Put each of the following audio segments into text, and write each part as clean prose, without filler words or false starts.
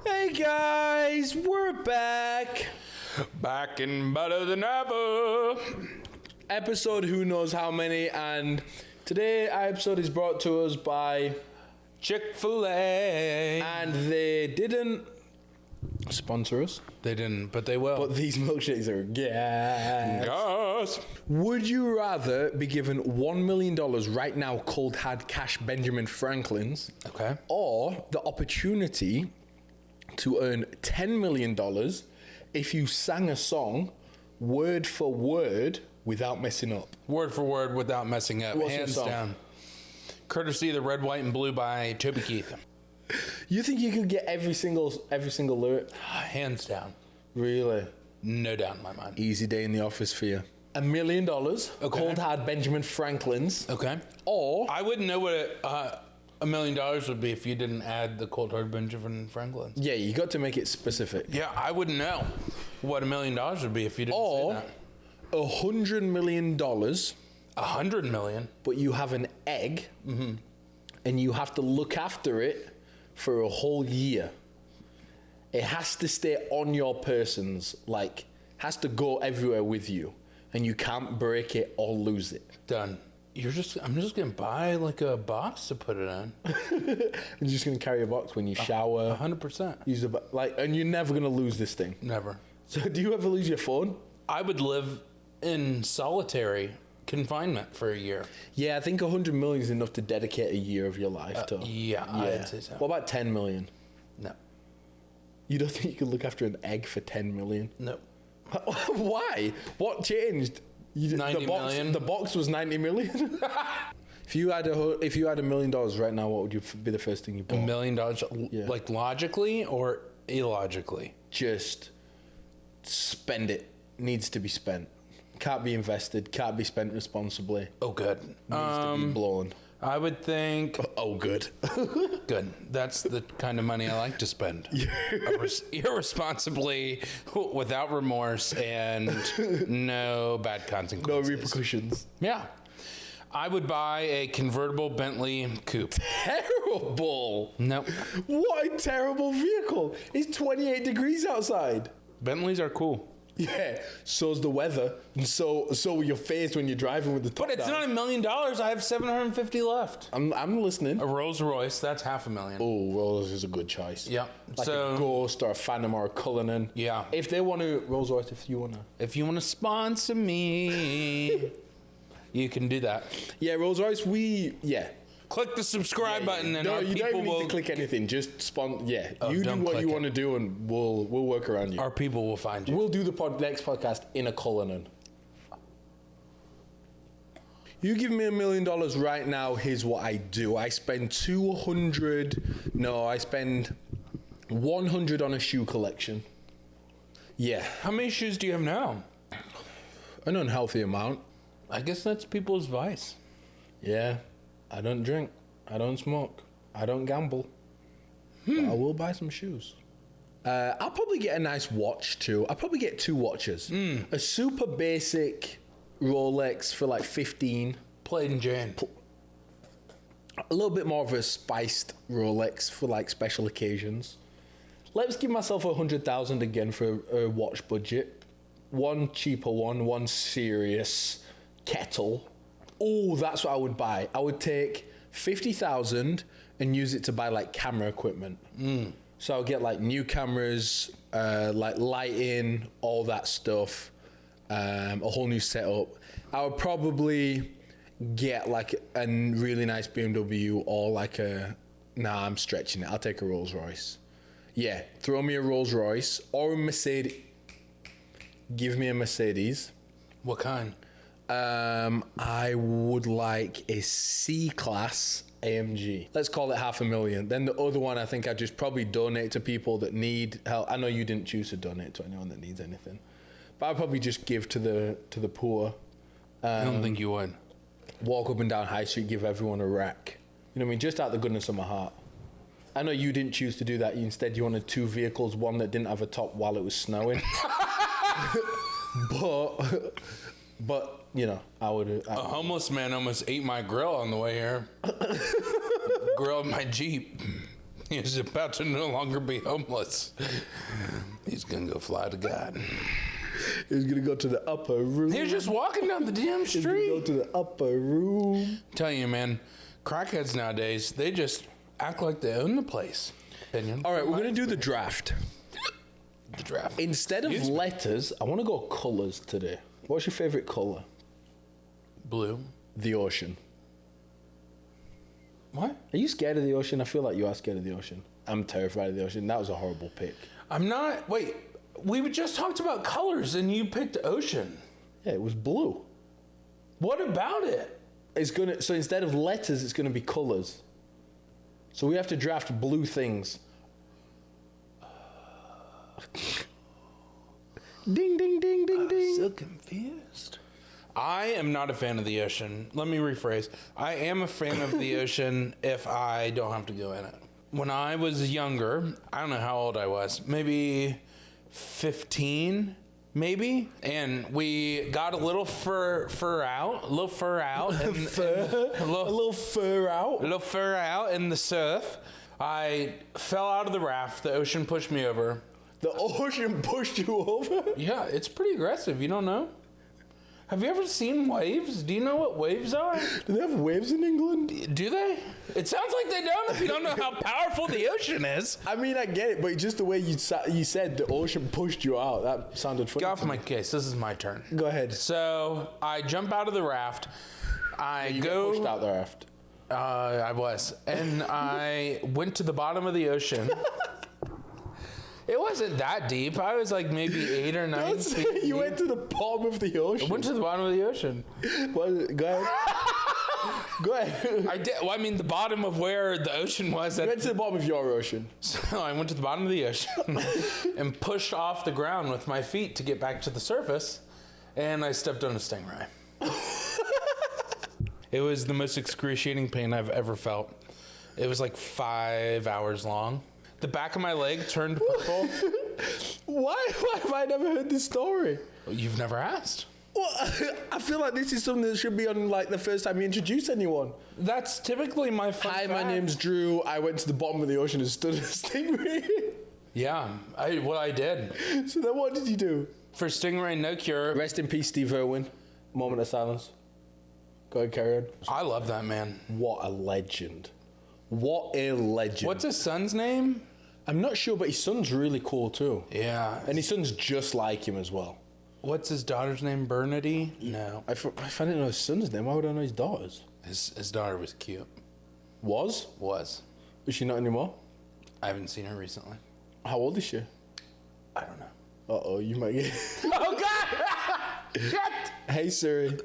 Hey guys, we're back. Back and better than ever. Episode who knows how many, and today our episode is brought to us by Chick-fil-A. and they didn't sponsor us, They didn't, but they will. but these milkshakes are gas. Yes. Would you rather be given $1 million right now, cold hard cash Benjamin Franklin's, Okay. or the opportunity to earn $10 million if you sang a song word for word without messing up? Word for word without messing up. What's your Hands song? down. Courtesy of the Red, White, and Blue by Toby Keith. You think you could get every single lyric? Hands down. Really? No doubt in my mind. Easy day in the office for you. $1 million, cold hard Benjamin Franklin's, Okay. or I wouldn't know what $1 million would be if you didn't add the cold hard Benjamin Franklin. yeah, you got to make it specific. Yeah, I wouldn't know what $1 million would be if you didn't Or say $100 million, that. 100 million. but you have an egg, and you have to look after it for a whole year. It has to stay on your persons, like has to go everywhere with you, and you can't break it or lose it. Done. I'm just gonna buy like a box to put it in. You're just gonna carry a box when you shower. 100%. Use and you're never gonna lose this thing. Never. So, do you ever lose your phone? I would live in solitary confinement for a year. Yeah, I think 100 million is enough to dedicate a year of your life to. Yeah, I'd say so. What about 10 million? No. You don't think you could look after an egg for 10 million? No. Why? What changed? 90 million. The box was 90 million. If you had $1 million right now, what would be the first thing you bought? $1 million, Yeah. like logically or illogically? Just spend it. Needs to be spent. Can't be invested. Can't be spent responsibly. Oh, good. Needs to be blown. I would think Oh, good. good. That's the kind of money I like to spend. Irresponsibly, without remorse, and no bad No consequences. repercussions. Yeah. I would buy a convertible Bentley coupe. Terrible. No. What a terrible vehicle. It's 28 degrees outside. Bentleys are cool. Yeah, so's the weather, and so your face when you're driving with the top But it's down. not $1 million. I have 750 left. I'm listening. A Rolls Royce, that's $500,000. Oh, Rolls is a good choice. Yeah. Like So a Ghost or a Phantom or a Cullinan. Yeah. If they want to, Rolls Royce, if you want to. if you want to sponsor me, you can do that. Yeah, Rolls Royce, Click the subscribe button, and no, our you don't people even need will to click anything. Just you Oh, do don't what click you it. want to do, and we'll work around you. our people will find you. We'll do the next podcast in a Cullinan. You give me $1 million right now, here's what I do. I spend 100 on a shoe collection. Yeah, How many shoes do you have now? an unhealthy amount. I guess that's people's vice. Yeah, I don't drink, I don't smoke, I don't gamble. But I will buy some shoes. I'll probably get a nice watch too. I'll probably get 2 watches. A super basic Rolex for like 15. Played in Jane. A little bit more of a spiced Rolex for like special occasions. Let's give myself 100,000 again for a watch budget. One cheaper one serious kettle. Oh, that's what I would buy. I would take 50,000 and use it to buy like camera equipment. So I'll get like new cameras, like lighting, all that stuff, a whole new setup. I would probably get like a really nice BMW or like I'm stretching it. I'll take a Rolls Royce. Yeah, throw me a Rolls Royce or a Mercedes. Give me a Mercedes. What kind? I would like a C-Class AMG. Let's call it $500,000. Then the other one, I think I'd just probably donate to people that need help. I know you didn't choose to donate to anyone that needs anything, but I'd probably just give to the poor. I don't think you would. Walk up and down High Street, give everyone a rack. You know what I mean? Just out the goodness of my heart. I know you didn't choose to do that. Instead, you wanted 2 vehicles, one that didn't have a top while it was snowing. but you know, I would. A homeless man almost ate my grill on the way here. Grilled my Jeep. He's about to no longer be homeless. He's gonna go fly to God. He's gonna go to the upper room. He was just walking down the damn He's gonna street. go to the upper room. Telling you, man, crackheads nowadays, they just act like they own the place. Opinion. All right, we're gonna do the draft. The draft. Instead of Excuse me. letters, I want to go colors today. What's your favorite color? Blue. The ocean. What? Are you scared of the ocean? I feel like you are scared of the ocean. I'm terrified of the ocean. That was a horrible pick. I'm not. Wait, we just talked about colors and you picked ocean. Yeah, it was blue. What about it? It's gonna. So instead of letters, it's gonna be colors. So we have to draft blue things. Ding, ding, ding, ding, ding. So confused. I am not a fan of the ocean. Let me rephrase. I am a fan of the ocean if I don't have to go in it. When I was younger, I don't know how old I was, maybe 15, maybe, and we got a little fur out, and, A little fur out. a little fur out in the surf. I fell out of the raft. The ocean pushed me over. The ocean pushed you over. Yeah, it's pretty aggressive. You don't know? Have you ever seen waves? Do you know what waves are? Do they have waves in England? Do they? It sounds like they don't if you don't know how powerful the ocean is. I mean, I get it, but just the way you said the ocean pushed you out, that sounded funny. Get off to me. my case. This is my turn. Go ahead. So I jump out of the raft. I You go. get pushed out the raft. I was. And I went to the bottom of the ocean. It wasn't that deep. I was like maybe 8 or 9 Don't say feet. you deep. went to the bottom of the ocean. Went to the bottom of the ocean. What, go ahead. Go ahead. I did. Well, I mean, the bottom of where the ocean was. You went to the bottom of your ocean. So I went to the bottom of the ocean and pushed off the ground with my feet to get back to the surface, and I stepped on a stingray. It was the most excruciating pain I've ever felt. It was like 5 hours long. The back of my leg turned purple. Why have I never heard this story? You've never asked. Well, I feel like this is something that should be on like the first time you introduce anyone. That's typically my fun Hi, my fact. name's Drew. I went to the bottom of the ocean and stood on a stingray. Yeah, I did. So then what did you do? For stingray, no cure. Rest in peace, Steve Irwin. Moment of silence. Go ahead, carry on. I love that man. What a legend. What a legend. What's his son's name? I'm not sure, but his son's really cool too. Yeah. And his son's just like him as well. What's his daughter's name? Bernadette? No. If I didn't know his son's name, why would I know his daughter's? His daughter was cute. Was? Was. Is she not anymore? I haven't seen her recently. How old is she? I don't know. Uh-oh, you might get... Oh, God! Shit! Hey, Siri.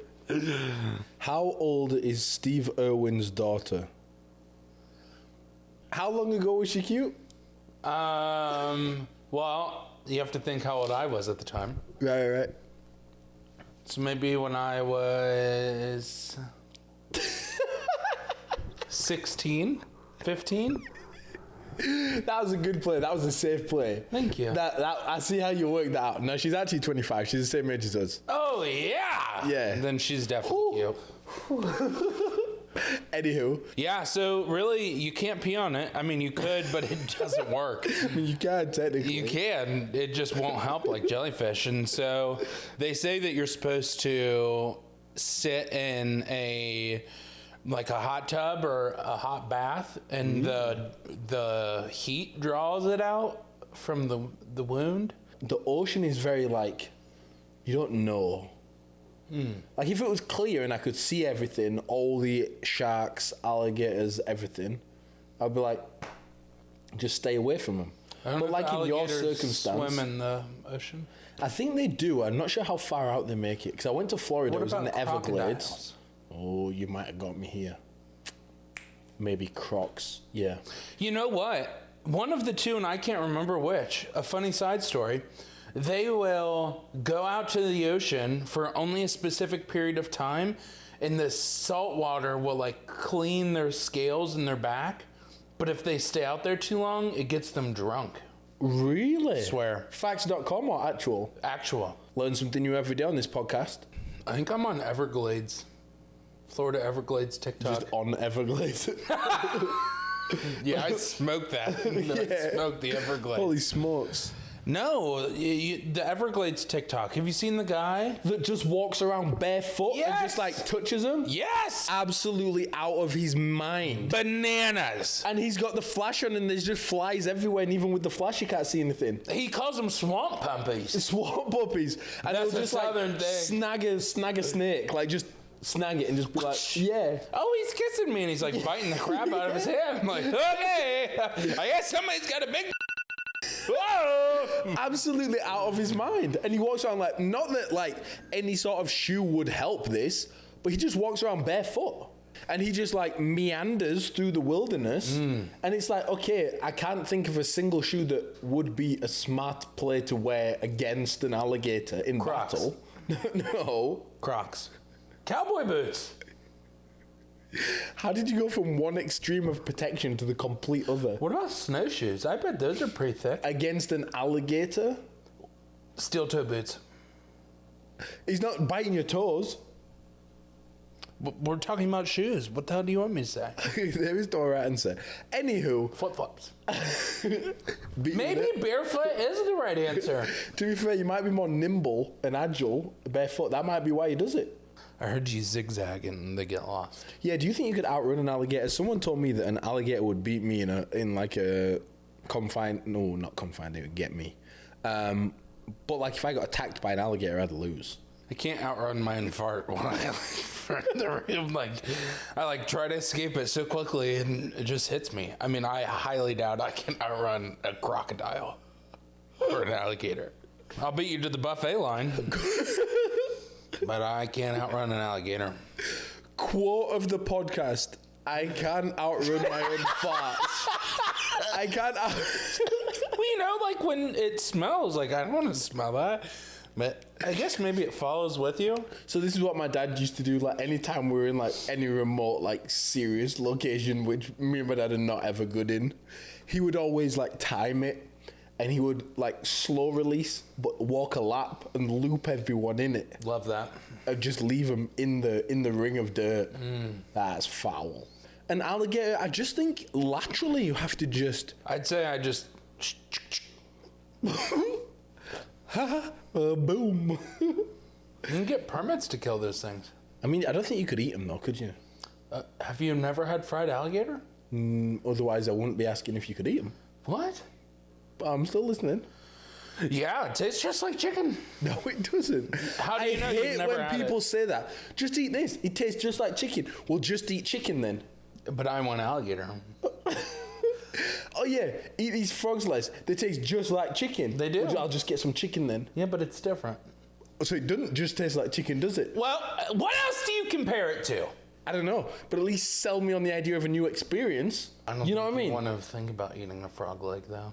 How old is Steve Irwin's daughter? How long ago was she cute? Well, you have to think how old I was at the time. Right. So maybe when I was 16, 15? That was a good play. That was a safe play. Thank you. That I see how you worked that out. No, she's actually 25. She's the same age as us. Oh, yeah! Yeah. Then she's definitely cute. Anywho, Yeah, so really, you can't pee on it. I mean, you could, but it doesn't work. I mean, you can technically. You can. It just won't help like jellyfish. And so they say that you're supposed to sit in a hot tub or a hot bath, and the heat draws it out from the wound. The ocean is very like, you don't know. Like if it was clear and I could see everything, all the sharks, alligators, everything, I'd be like, just stay away from them. I don't But know like if in your alligators circumstance, swim in the ocean. I think they do. I'm not sure how far out they make it because I went to Florida. What It was in about the Everglades. crocodiles? Oh, you might have got me here. Maybe crocs. Yeah. You know what? One of the two, and I can't remember which, a funny side story, they will go out to the ocean for only a specific period of time, and the salt water will like clean their scales in their back. But if they stay out there too long, it gets them drunk. Really? Swear. Facts.com or actual? Actual. Learn something new every day on this podcast. I think I'm on Everglades. Florida Everglades TikTok. Just on Everglades. Yeah, I smoked that. I smoked the Everglades. Holy smokes. No, the Everglades TikTok. Have you seen the guy? That just walks around barefoot and Yes! just like touches him? Yes! Absolutely out of his mind. Bananas. And he's got the flash on and there's just flies everywhere, and even with the flash you can't see anything. He calls them swamp puppies. Swamp puppies. And That's they'll a just like southern thing. snag a snake, like just snag it and just be like, yeah. Oh, he's kissing me and he's like biting the crap out of his hand. I'm like, okay, I guess somebody's got a big. Whoa! Absolutely out of his mind. And he walks around like, not that like any sort of shoe would help this, but he just walks around barefoot. And he just like meanders through the wilderness. And it's like, okay, I can't think of a single shoe that would be a smart play to wear against an alligator in Crocs. battle. No. Crocs. Cowboy boots. How did you go from one extreme of protection to the complete other? What about snowshoes? I bet those are pretty thick. Against an alligator? Steel toe boots. He's not biting your toes. We're talking about shoes. What the hell do you want me to say? There is no right answer. Anywho, Flip flops. beat Maybe it. barefoot is the right answer. To be fair, you might be more nimble and agile barefoot. That might be why he does it. I heard you zigzag and they get lost. Yeah, do you think you could outrun an alligator? Someone told me that an alligator would beat me in like a confined. No, not confined. It would get me. But like if I got attacked by an alligator, I'd lose. I can't outrun my own fart when I I try to escape it so quickly and it just hits me. I mean, I highly doubt I can outrun a crocodile or an alligator. I'll beat you to the buffet line, but I can't outrun an alligator. Quote of the podcast: I can't outrun my own farts. I can't. Well, you know, like when it smells, like I don't want to smell that. But I guess maybe it follows with you. So this is what my dad used to do. Like anytime we were in like any remote, like serious location, which me and my dad are not ever good in, he would always like time it, and he would like slow release, but walk a lap and loop everyone in it. Love that. And just leave them in the ring of dirt. That's foul. An alligator, I just think laterally you have to just. I'd say I just. Boom. You can get permits to kill those things. I mean, I don't think you could eat them though, could you? Have you never had fried alligator? Otherwise, I wouldn't be asking if you could eat them. What? But I'm still listening. Yeah, it tastes just like chicken. No, it doesn't. How do you know I you've hate never when had people say that. Just eat this. It tastes just like chicken. Well, just eat chicken then. But I want alligator. Oh yeah, eat these frogs legs. They taste just like chicken. They do. I'll just get some chicken then. Yeah, but it's different. So it doesn't just taste like chicken, does it? Well, what else do you compare it to? I don't know, but at least sell me on the idea of a new experience. I don't You know what I mean? want to think about eating a frog leg, though.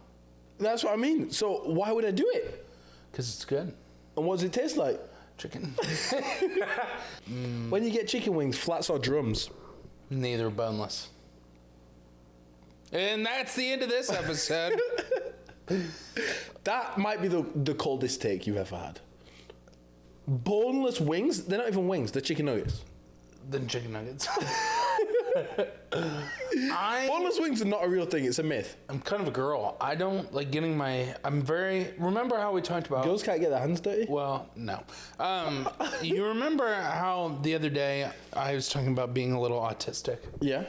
That's what I mean. So why would I do it? Because it's good. And what does it taste like? Chicken. When you get chicken wings, flats or drums? Neither boneless. And that's the end of this episode. That might be the coldest take you've ever had. Boneless wings? They're not even wings, they're chicken nuggets. Then chicken nuggets. Boneless wings are not a real thing, it's a myth. I'm kind of a girl. I don't like getting my. Remember how we talked about. Girls can't get their hands dirty? Well, no. You remember how the other day I was talking about being a little autistic? Yeah.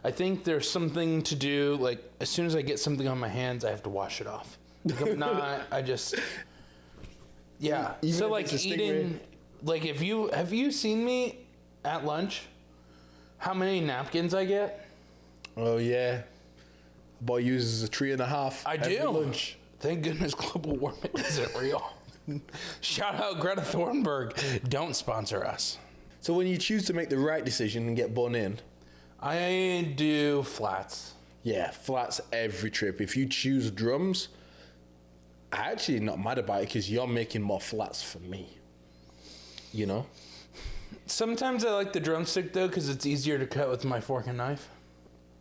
I think there's something to do, like, as soon as I get something on my hands, I have to wash it off. Like, if not, I just... Yeah. Even So, if like, it's a eating... Like, have you seen me at lunch? How many napkins I get? Oh, yeah. Boy uses a 3.5. I every do. lunch. Thank goodness global warming isn't real. Shout out Greta Thunberg. Don't sponsor us. So when you choose to make the right decision and get bun in, I do flats. yeah, flats every trip. If you choose drums, I'm actually not mad about it because you're making more flats for me. You know? Sometimes I like the drumstick, though, because it's easier to cut with my fork and knife.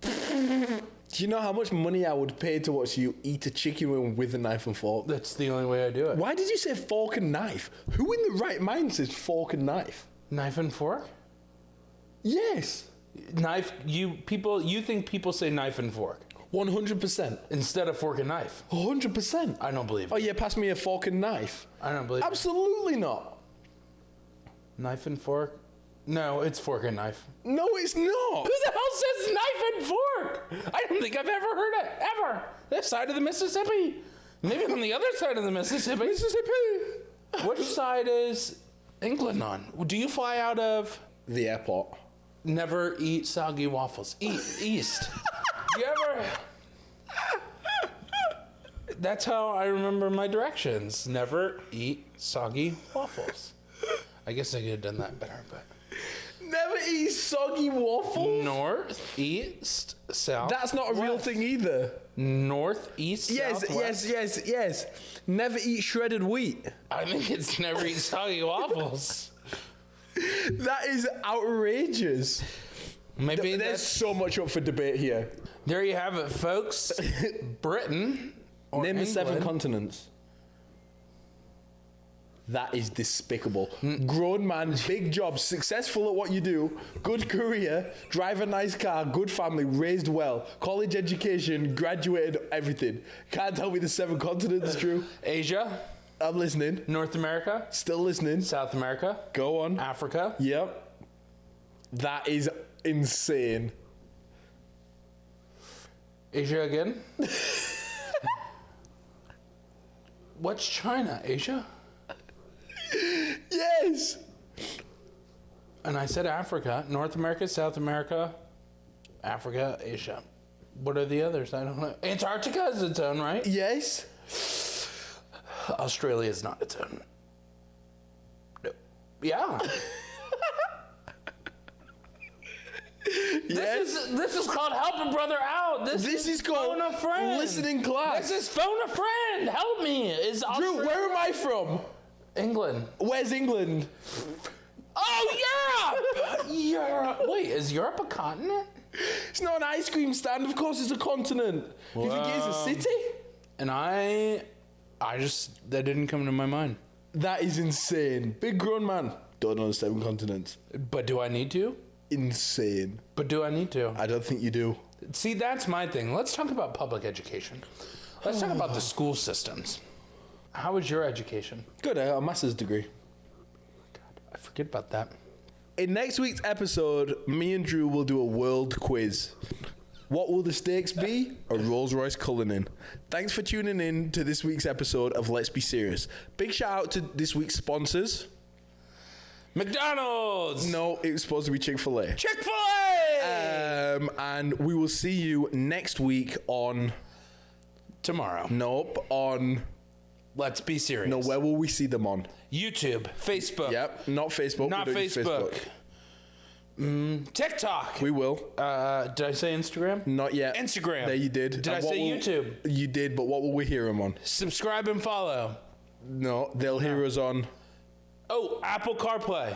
Do you know how much money I would pay to watch you eat a chicken wing with a knife and fork? That's the only way I do it. Why did you say fork and knife? Who in the right mind says fork and knife? Knife and fork? Yes. Knife. You think people say knife and fork 100%. instead of fork and knife? 100%. I don't believe it. Oh yeah, pass me a fork and knife. I don't believe Absolutely not. it. Knife and fork? No, it's fork and knife. No, it's not. Who the hell says knife and fork? I don't think I've ever heard it, ever. This side of the Mississippi. Maybe on the other side of the Mississippi. Which side is England on? Do you fly out of... The airport. Never eat soggy waffles. East. You ever... That's how I remember my directions. Never eat soggy waffles. I guess I could have done that better, but... Never eat soggy waffles? North, east, south. That's not a real west. thing either. North, east, south, west. Yes. Never eat shredded wheat. I think it's never eat soggy waffles. That is outrageous. Maybe There's that's... so much up for debate here. There you have it, folks. Britain. Or Name the 7 England. continents. That is despicable. Grown man, big job, successful at what you do, good career, drive a nice car, good family, raised well, college education, graduated, everything. Can't tell me the 7 continents, Drew. Asia, I'm listening. North America, Still listening. South America, Go on. Africa. Yep. That is insane. Asia again. What's China? Asia? Yes. And I said Africa, North America, South America, Africa, Asia. What are the others? I don't know. Antarctica is its own, right? Yes. Australia is not its own. No. Yeah. Yes. This is called help a brother out. This is called phone a friend. listening class. This is phone a friend. Help me. Is Drew, Australia... where am I from? England. Where's England? Oh, Europe! Europe. Wait, is Europe a continent? It's not an ice cream stand. Of course, it's a continent. You think it is a city? And I just, that didn't come to my mind. That is insane. Big grown man. Don't know the 7 continents. But do I need to? Insane. But do I need to? I don't think you do. See, that's my thing. Let's talk about public education. Let's talk about the school systems. How was your education? Good, I got a master's degree. God, I forget about that. In next week's episode, me and Drew will do a world quiz. What will the stakes be? A Rolls-Royce Cullinan. Thanks for tuning in to this week's episode of Let's Be Serious. Big shout out to this week's sponsors. McDonald's! No, it was supposed to be Chick-fil-A. Chick-fil-A! And we will see you next week on... Tomorrow. Nope, on... Let's be serious. No, where will we see them on? YouTube, Facebook. Yep, not Facebook. Not We don't use Facebook. TikTok. We will. Did I say Instagram? Not yet. Instagram. There you did. Did And I what say will- YouTube? You did, but what will we hear them on? Subscribe and follow. No, they'll hear us on... Oh, Apple CarPlay.